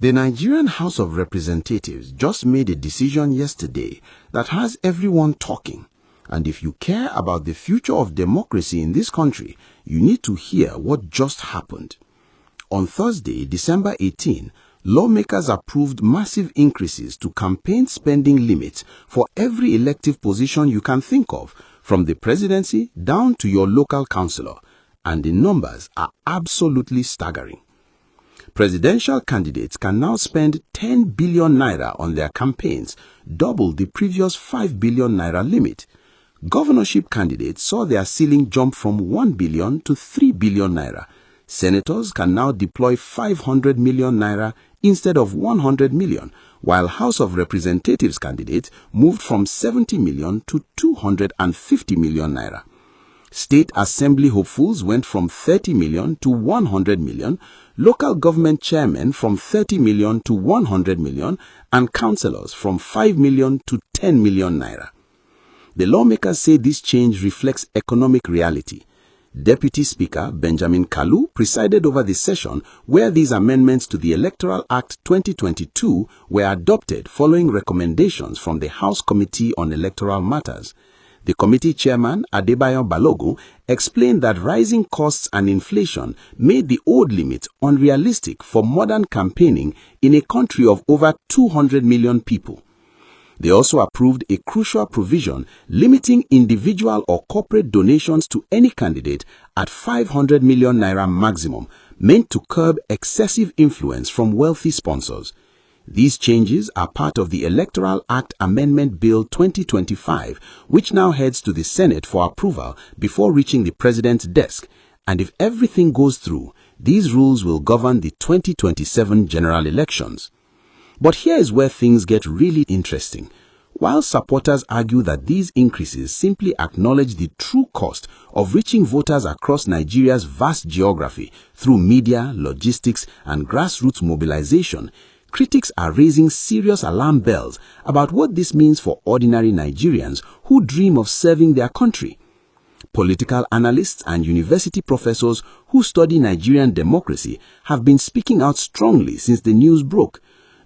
The Nigerian House of Representatives just made a decision yesterday that has everyone talking. And if you care about the future of democracy in this country, you need to hear what just happened. On Thursday, December 18, lawmakers approved massive increases to campaign spending limits for every elective position you can think of, from the presidency down to your local councillor. And the numbers are absolutely staggering. Presidential candidates can now spend 10 billion naira on their campaigns, double the previous 5 billion naira limit. Governorship candidates saw their ceiling jump from 1 billion to 3 billion naira. Senators can now deploy 500 million naira instead of 100 million, while House of Representatives candidates moved from 70 million to 250 million naira. State assembly hopefuls went from 30 million to 100 million, local government chairmen from 30 million to 100 million, and councillors from 5 million to 10 million naira. The lawmakers say this change reflects economic reality. Deputy Speaker Benjamin Kalu presided over the session where these amendments to the Electoral Act 2022 were adopted following recommendations from the House Committee on Electoral Matters. The committee chairman, Adebayo Balogun, explained that rising costs and inflation made the old limit unrealistic for modern campaigning in a country of over 200 million people. They also approved a crucial provision limiting individual or corporate donations to any candidate at 500 million naira maximum, meant to curb excessive influence from wealthy sponsors. These changes are part of the Electoral Act Amendment Bill 2025, which now heads to the Senate for approval before reaching the President's desk. And if everything goes through, these rules will govern the 2027 general elections. But here is where things get really interesting. While supporters argue that these increases simply acknowledge the true cost of reaching voters across Nigeria's vast geography through media, logistics, and grassroots mobilization, critics are raising serious alarm bells about what this means for ordinary Nigerians who dream of serving their country. Political analysts and university professors who study Nigerian democracy have been speaking out strongly since the news broke.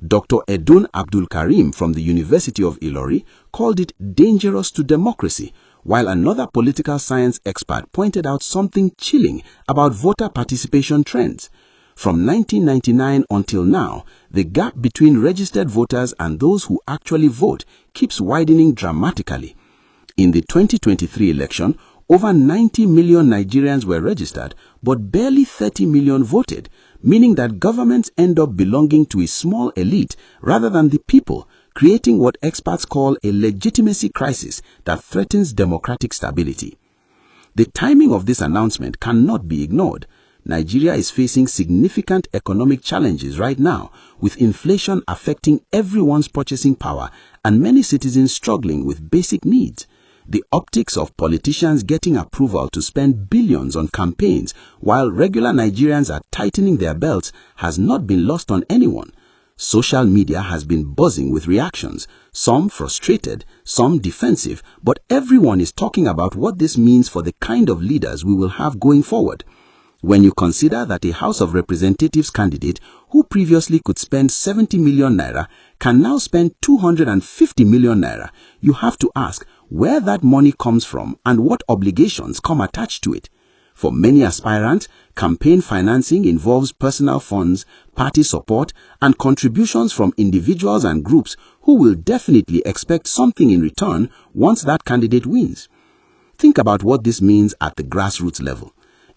Dr. Edun Abdul Karim from the University of Ilori called it dangerous to democracy, while another political science expert pointed out something chilling about voter participation trends. From 1999 until now, the gap between registered voters and those who actually vote keeps widening dramatically. In the 2023 election, over 90 million Nigerians were registered, but barely 30 million voted, meaning that governments end up belonging to a small elite rather than the people, creating what experts call a legitimacy crisis that threatens democratic stability. The timing of this announcement cannot be ignored. Nigeria is facing significant economic challenges right now, with inflation affecting everyone's purchasing power and many citizens struggling with basic needs. The optics of politicians getting approval to spend billions on campaigns while regular Nigerians are tightening their belts has not been lost on anyone. Social media has been buzzing with reactions, some frustrated, some defensive, but everyone is talking about what this means for the kind of leaders we will have going forward. When you consider that a House of Representatives candidate who previously could spend 70 million naira can now spend 250 million naira, you have to ask where that money comes from and what obligations come attached to it. For many aspirants, campaign financing involves personal funds, party support, and contributions from individuals and groups who will definitely expect something in return once that candidate wins. Think about what this means at the grassroots level.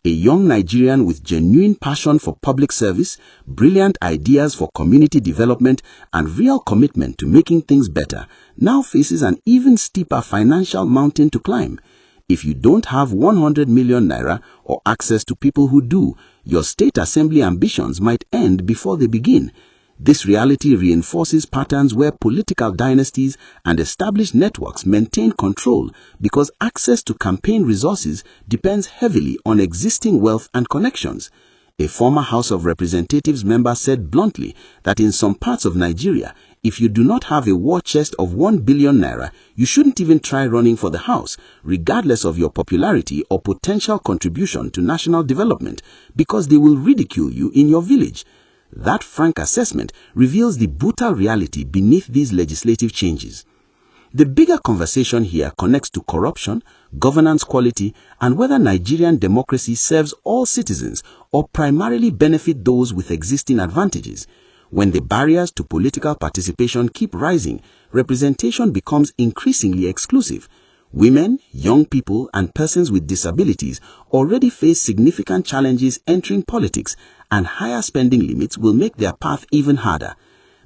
A young Nigerian with genuine passion for public service, brilliant ideas for community development, and real commitment to making things better now faces an even steeper financial mountain to climb. If you don't have 100 million naira or access to people who do, your state assembly ambitions might end before they begin. This reality reinforces patterns where political dynasties and established networks maintain control because access to campaign resources depends heavily on existing wealth and connections. A former House of Representatives member said bluntly that in some parts of Nigeria, if you do not have a war chest of 1 billion naira, you shouldn't even try running for the House, regardless of your popularity or potential contribution to national development, because they will ridicule you in your village. That frank assessment reveals the brutal reality beneath these legislative changes. The bigger conversation here connects to corruption, governance quality, and whether Nigerian democracy serves all citizens or primarily benefit those with existing advantages. When the barriers to political participation keep rising, representation becomes increasingly exclusive. Women, young people, and persons with disabilities already face significant challenges entering politics, and higher spending limits will make their path even harder.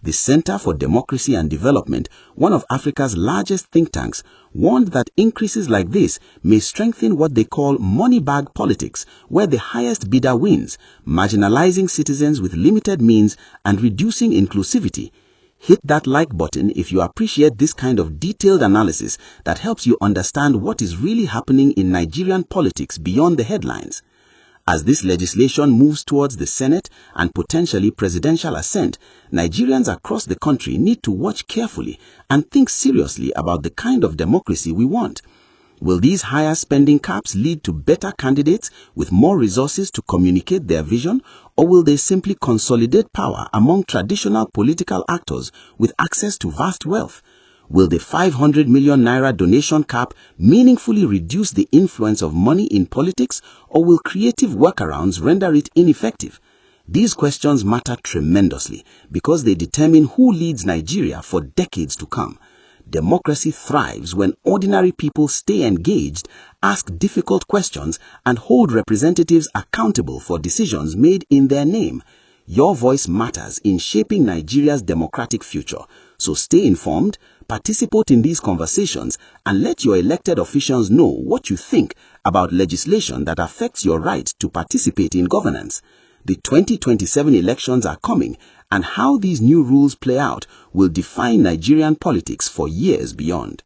The Center for Democracy and Development, one of Africa's largest think tanks, warned that increases like this may strengthen what they call money bag politics, where the highest bidder wins, marginalizing citizens with limited means and reducing inclusivity. Hit that like button if you appreciate this kind of detailed analysis that helps you understand what is really happening in Nigerian politics beyond the headlines. As this legislation moves towards the Senate and potentially presidential assent, Nigerians across the country need to watch carefully and think seriously about the kind of democracy we want. Will these higher spending caps lead to better candidates with more resources to communicate their vision, or will they simply consolidate power among traditional political actors with access to vast wealth? Will the 500 million naira donation cap meaningfully reduce the influence of money in politics, or will creative workarounds render it ineffective? These questions matter tremendously because they determine who leads Nigeria for decades to come. Democracy thrives when ordinary people stay engaged, ask difficult questions, and hold representatives accountable for decisions made in their name. Your voice matters in shaping Nigeria's democratic future. So stay informed, participate in these conversations, and let your elected officials know what you think about legislation that affects your right to participate in governance. The 2027 elections are coming, and how these new rules play out will define Nigerian politics for years beyond.